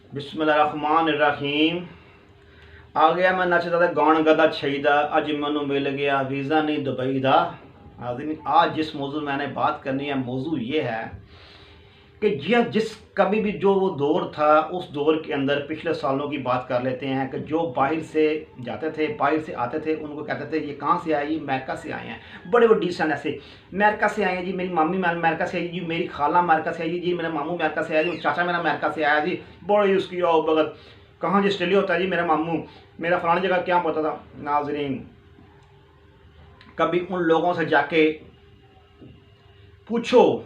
बिस्मिल्लाहिर्रहमानिर्रहीम। आ गया मैं नचदा गान गदा छईदा, अज मैनू मिल गया वीज़ा नहीं दुबई दा। आज जिस मौजू मैंने बात करनी है, मौजू ये है कि जिस कभी भी जो वो दौर था, उस दौर के अंदर पिछले सालों की बात कर लेते हैं कि जो बाहर से जाते थे, बाहर से आते थे, उनको कहते थे ये कहाँ से आए, ये अमेरिका से आए हैं। बड़े बड़े डिसन ऐसे, अमेरिका से आए हैं जी, मेरी मम्मी अमेरिका से आई जी, मेरी खाला अमेरिका से आई जी, मेरा मामू अमेरिका से आया जी, चाचा मेरा अमेरिका से आया जी। बड़ी उसकी आओ भगत, कहाँ जी ऑस्ट्रेलिया होता है जी, मेरा मामू, मेरा फलानी जगह क्या पता था। नाजरीन, कभी उन लोगों से जाके पूछो,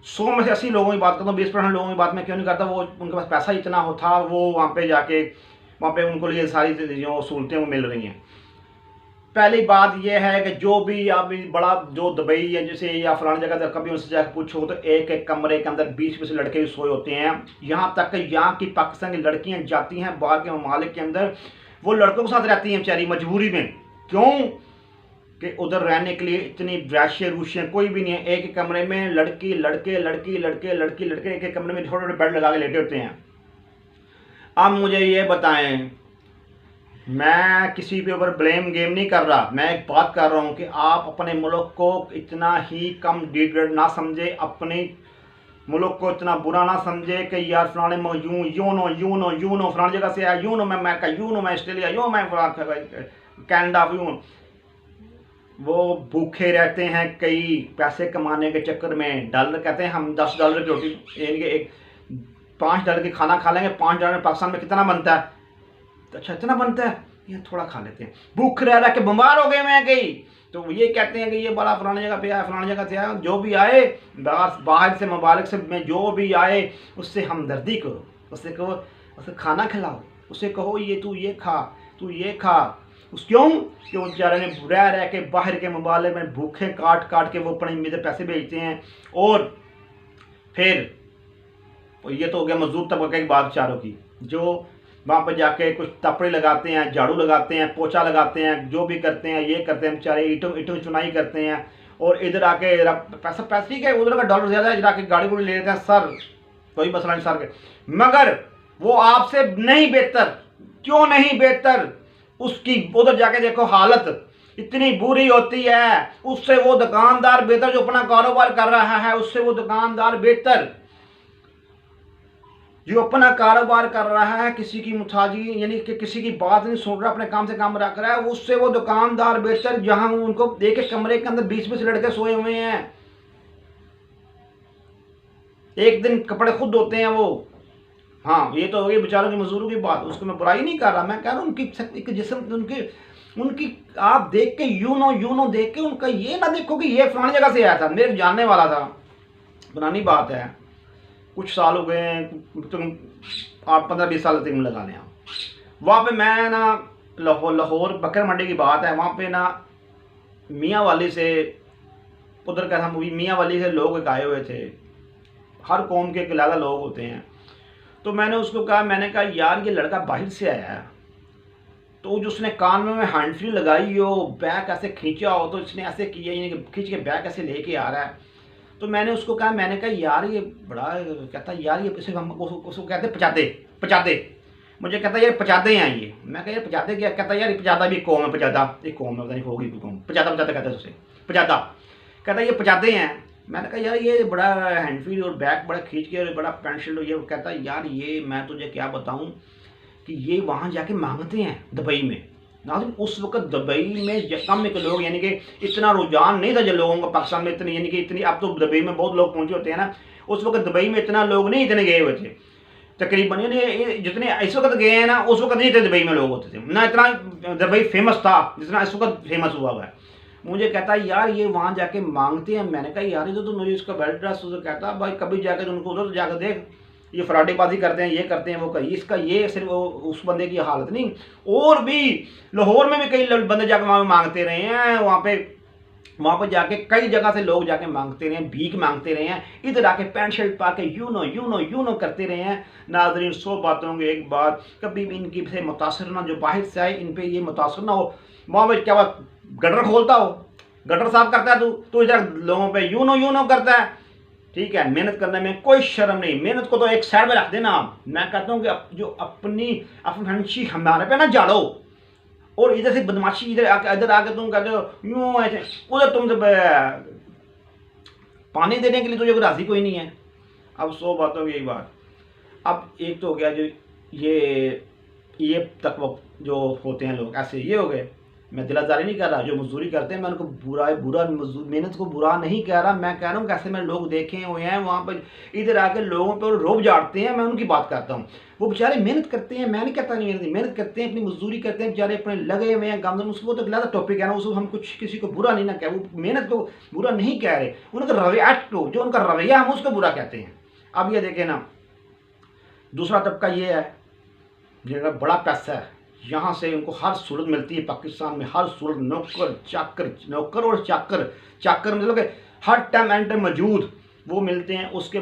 100 में से 80 लोगों की बात करता हूँ, 20% लोगों की बात मैं क्यों नहीं करता, वो उनके पास पैसा इतना हो था, वो वहाँ पे जाके वहाँ पे उनको लिए सारी जो सहूलतें वो मिल रही हैं। पहली बात यह है कि जो भी आप बड़ा जो दुबई है जैसे या फलानी जगह कभी उनसे जाकर पूछो तो एक एक कमरे के अंदर 20-20 लड़के भी सोए होते हैं। यहाँ तक कि यहाँ की पाकिस्तान की लड़कियाँ जाती हैं बाहर के ममालिक के अंदर, वो लड़कों के साथ रहती हैं बेचारी मजबूरी में। क्यों कि उधर रहने के लिए इतनी रैशियाँ रूशियाँ कोई भी नहीं है। एक एक कमरे में लड़की लड़के लड़की लड़के लड़की लड़के एक एक कमरे में छोटे छोटे बेड लगा के लेटे होते हैं। अब मुझे ये बताएं, मैं किसी के ऊपर ब्लेम गेम नहीं कर रहा, मैं एक बात कर रहा हूँ कि आप अपने मुल्क को इतना ही कम डिग्रेड ना समझे, अपने मुल्क को इतना बुरा ना समझे कि यार फलाने में यूं नो फलानी जगह से आया, यूं नो मैं अमेरिका, यूं नो मैं ऑस्ट्रेलिया, यूं मैं कनाडा, यूं। वो भूखे रहते हैं कई पैसे कमाने के चक्कर में। डॉलर कहते हैं हम $10 की रोटी, यानी कि एक $5 की खाना खा लेंगे, $5 में पाकिस्तान में कितना बनता है? तो अच्छा इतना बनता है, ये थोड़ा खा लेते हैं। भूख रह के बीमार हो गए मैं कई, तो ये कहते हैं कि ये बड़ा फलानी जगह पे आया, फलानी जगह से आया। जो भी आए बाहर से मुबारक से में जो भी आए उससे हमदर्दी करो, उससे कहो, उसे खाना खिलाओ, उसे कहो ये तू ये खा, तू ये खा। उस क्यों कि वो बेचारे ने रह के बाहर के मुबाले में भूखे काट काट के वो अपने मेरे पैसे भेजते हैं। और फिर ये तो हो गया मजदूर तबके की बात बेचारों की, जो वहाँ पर जाके कुछ तपड़े लगाते हैं, झाड़ू लगाते हैं, पोछा लगाते हैं, जो भी करते हैं ये करते हैं बेचारे, ईटों चुनाई करते हैं। और इधर आके पैसा ठीक है, उधर का डॉलर ज़्यादा है, इधर आके गाड़ी गुड़ी ले लेते हैं। सर कोई मसला नहीं सर के, मगर वो आपसे नहीं बेहतर। क्यों नहीं बेहतर? उसकी उधर जाके देखो हालत इतनी बुरी होती है, उससे वो दुकानदार बेहतर जो अपना कारोबार कर रहा है, उससे वो दुकानदार बेहतर जो अपना कारोबार कर रहा है, किसी की मुताजी यानी कि किसी की बात नहीं सुन रहा, अपने काम से काम रख रहा है, उससे वो दुकानदार बेहतर जहां उनको एक एक कमरे के अंदर 20-20 लड़के सोए हुए हैं। एक दिन कपड़े खुद धोते हैं वो। हाँ, ये तो हो गई बेचारों की मजदूरों की बात, उसको मैं बुराई नहीं कर रहा, मैं कह रहा हूँ उनकी जिस्म उनकी आप देख के यूं नो देख के उनका ये ना देखो कि ये फलानी जगह से आया था, मेरे जानने वाला था। पुरानी बात है, कुछ साल हो गए हैं, तो आप 15-20 साल तक लगा लें आप। वहाँ पे मैं ना लाहौर बकर मंडी की बात है, वहाँ पे ना मियाँ वाली से उधर का हम मियाँ वाली से लोग आए हुए थे, हर कौम के अलग लोग होते हैं। तो मैंने उसको कहा, मैंने कहा यार ये लड़का बाहर से आया है, तो जो उसने कान में हैंड फ्री लगाई हो, बैग ऐसे खींचा हो, तो इसने ऐसे किया, यानी कि खींच के बैग ऐसे लेके आ रहा है। तो मैंने उसको कहा, मैंने कहा यार ये बड़ा, कहता यार ये इसे हम उसको कहते पचाते। मुझे कहता यार पचाते हैं ये। मैं कहा यार पचाते क्या? कहता यार पचाता भी कौम है, पचाता एक कौम है, पता नहीं होगी कौम, पचाता कहता है उसे, पचाता। कहता ये पचाते हैं। मैंने कहा यार ये बड़ा हैंड फ्री और बैग बड़ा खींच के और बड़ा पेंट शर्ट, ये कहता यार ये मैं तुझे क्या बताऊँ कि ये वहाँ जाके मांगते हैं दुबई में। नाज़रीन, उस वक्त दुबई में कम के लोग, यानी कि इतना रुझान नहीं था जो लोगों का पाकिस्तान में इतनी, यानी कि इतनी, अब तो दुबई में बहुत लोग पहुंचे होते हैं ना, उस वक्त दुबई में इतना लोग नहीं इतने गए हुए थे तकरीबन, यानी जितने इस वक्त गए हैं ना, उस वक्त नहीं थे दुबई में लोग होते थे ना, इतना दुबई फेमस था जितना इस वक्त फेमस हुआ हुआ है। मुझे कहता यार ये वहाँ जाके मांगते हैं। मैंने कहा यार ये तो मेरी उसका बेल्ट ड्रेस, उसे कहता भाई कभी जाकर उनको उधर जाकर देख, ये फ्राडेबाजी करते हैं, ये करते हैं, वो कहीं इसका ये सिर्फ उस बंदे की हालत नहीं, और भी लाहौर में भी कई बंदे जाकर वहाँ मांगते रहे हैं। वहाँ पे जाके कई जगह से लोग जाके मांगते रहे हैं, भीख मांगते रहे हैं, इधर आके पैंट शर्ट पा के यूं नो करते रहे हैं। नाज़रीन, 100 बातों की एक बात, कभी भी इनकी से मुतासर ना, जो बाहर से आए इन पे ये मुतासर ना हो। वहाँ पर क्या बात, गटर खोलता हो, गटर साफ करता है तू इधर लोगों पर यूं नो करता है, ठीक है, मेहनत करने में कोई शर्म नहीं, मेहनत को तो एक साइड में रख देना आप। मैं कहता हूँ कि जो अपनी फंसी हमारे पे ना झाड़ो, और इधर से बदमाशी इधर आके तुम कहते हो यूँ ऐसे, उधर तुम पानी देने के लिए तो राजी कोई नहीं है। अब 100 बातों की एक बात। अब एक तो हो गया जो ये तक जो होते हैं लोग ऐसे, ये हो गए। मैं दिलाजारी नहीं कर रहा, जो मजदूरी करते हैं मैं उनको बुरा मेहनत को बुरा नहीं कह रहा। मैं कह रहा हूँ कैसे मैंने लोग देखे हुए हैं वहाँ पर इधर आके लोगों पर रोब झाड़ते हैं, मैं उनकी बात करता हूँ। वो बेचारे मेहनत करते हैं, मैं नहीं कहता नहीं मेहनत करते हैं, अपनी मजदूरी करते हैं बेचारे, अपने लगे हुए हैं काम में। उसको तो गलत टॉपिक है ना, उसको हम कुछ किसी को बुरा नहीं ना कह, वो मेहनत को बुरा नहीं कह रहे, उनका रवैया को, जो उनका रवैया हम उसको बुरा कहते हैं। अब ये देखें ना, दूसरा तबका ये है जिनका बड़ा पैसा है, यहाँ से उनको हर सहूलत मिलती है पाकिस्तान में, हर सहूलत, नौकर और चाकर मतलब हर टाइम एंड टाइम मौजूद वो मिलते हैं। उसके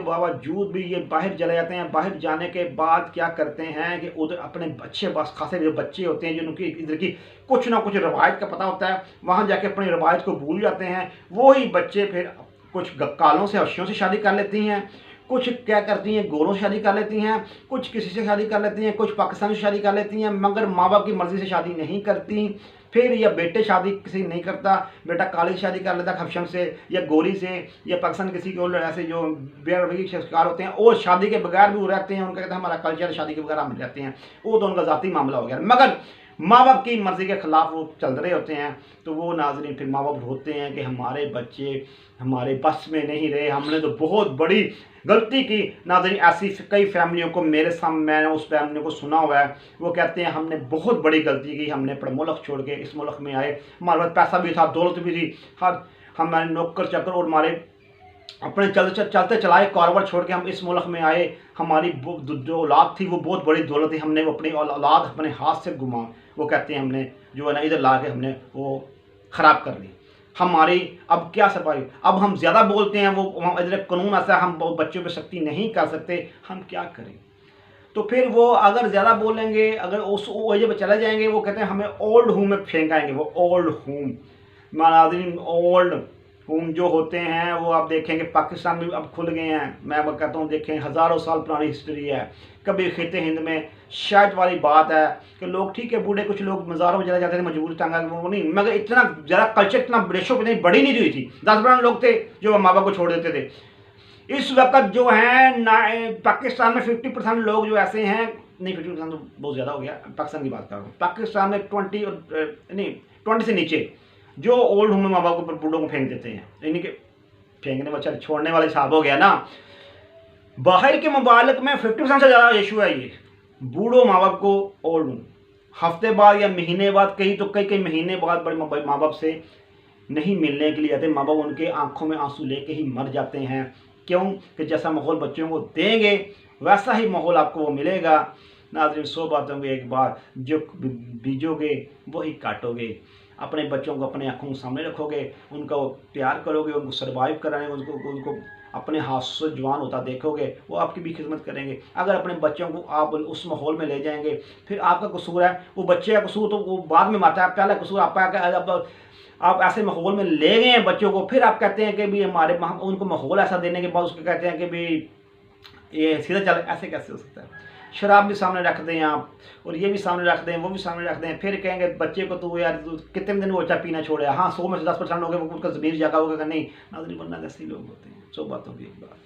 बावजूद भी ये बाहर चले जाते हैं। बाहर जाने के बाद क्या करते हैं कि उधर अपने अच्छे खासे जो बच्चे होते हैं जिनकी इधर की कुछ ना कुछ रवायत का पता होता है, वहाँ जाके अपनी रवायत को भूल जाते हैं। वही बच्चे फिर कुछ कालों से हर्षियों से शादी कर लेती हैं, कुछ क्या करती हैं गोरों से शादी कर लेती हैं, कुछ किसी से शादी कर लेती हैं, कुछ पाकिस्तान से शादी कर लेती हैं, मगर माँ बाप की मर्ज़ी से शादी नहीं करती। फिर या बेटे शादी किसी नहीं करता, बेटा काली से शादी कर लेता खफशम से या गोरी से, या पाकिस्तान किसी को ऐसे जो बेरवगी के शिकार होते हैं और शादी के बगैर भी वो रहते हैं। उनका कहते हैं हमारा कल्चर शादी के बगैर हम जाते हैं, वो तो उनका ज़ाती मामला हो गया। मगर माँ बाप की मर्ज़ी के ख़िलाफ़ वो चल रहे होते हैं, तो वो नाज़रीन फिर माँ बाप रोते हैं कि हमारे बच्चे हमारे बस में नहीं रहे, हमने तो बहुत बड़ी गलती की। नाज़रीन ऐसी कई फैमिलियों को मेरे सामने, मैंने उस फैमिली को सुना हुआ है, वो कहते हैं हमने बहुत बड़ी गलती की, हमने अपने मुल्क छोड़ के इस मुल्क में आए, हमारे पास पैसा भी था, दौलत भी थी, हमारे नौकर चाकर और हमारे अपने चलते चलाए कारोबार छोड़ के हम इस मुल्क में आए। हमारी जो औलाद थी वो बहुत बड़ी दौलत थी, हमने वो अपनी औलाद अपने हाथ से घुमा, वो कहते हैं हमने जो है ना इधर ला के हमने वो ख़राब कर ली हमारी। अब क्या सफाई, अब हम ज़्यादा बोलते हैं, वो इधर कानून ऐसा, हम बच्चों पे सख्ती नहीं कर सकते, हम क्या करें। तो फिर वो अगर ज़्यादा बोलेंगे, अगर उस वजह पर चले जाएंगे, वो कहते हैं हमें ओल्ड होम में फेंकाएंगे। वो ओल्ड होम नाज़रीन, ओल्ड होम जो होते हैं वो आप देखेंगे पाकिस्तान में अब खुल गए हैं। मैं कहता हूँ देखें, हज़ारों साल पुरानी हिस्ट्री है। कभी खिते हिंद में शायद वाली बात है कि लोग ठीक है बूढ़े कुछ लोग मज़ारों में चले जाते थे, मजबूरी तंगा वो नहीं, मगर इतना ज़्यादा कल्चर इतना रेशो पे नहीं बड़ी नहीं हुई थी। 10-12 लोग थे जो माँ बाप को छोड़ देते थे। इस वक्त जो है पाकिस्तान में 50% लोग जो ऐसे हैं, नहीं 50% तो बहुत ज़्यादा हो गया, पाकिस्तान की बात कर रहा हूँ, पाकिस्तान में 20 से नीचे जो ओल्ड होम में माँ बाप को बूढ़ों को फेंक देते हैं, यानी कि फेंकने वाले छोड़ने वाले हिसाब हो गया ना। बाहर के ममालिक में 50% से ज़्यादा इशू है ये बूढ़ों माँ बाप को ओल्ड होम हफ्ते बाद या महीने बाद, कई महीने बाद बड़े माँ बाप से नहीं मिलने के लिए आते। माँ बाप उनके आंखों में आंसू लेके ही मर जाते हैं। क्यों कि जैसा माहौल बच्चों को देंगे वैसा ही माहौल आपको वो मिलेगा। नाज़रीन 100 बातों में एक बात, जो बीजोगे वही काटोगे। अपने बच्चों को अपने आंखों के सामने रखोगे, उनका प्यार करोगे, उनको सर्वाइव कराने, उनको अपने हाथ से जवान होता देखोगे, वो आपकी भी खिदमत करेंगे। अगर अपने बच्चों को आप उस माहौल में ले जाएंगे, फिर आपका कसूर है, वो बच्चे का कसूर तो वो बाद में आता है, पहला कसूर आपका। आप ऐसे माहौल में ले गए हैं बच्चों को, फिर आप कहते हैं कि भी उनको माहौल ऐसा देने के बाद उसको कहते हैं कि भी ये सीधा चल, ऐसे कैसे हो सकता है। शराब भी सामने रख दें आप, और ये भी सामने रख दें, वो भी सामने रख दें, फिर कहेंगे बच्चे को तो यार कितने दिन वो अच्छा पीना छोड़े। हाँ 100 में से 10% हो गए, उनका ज़मीर जागा होगा कि नहीं। नाज़रीन वरना ऐसे लोग होते हैं। 100 बातों की एक बात।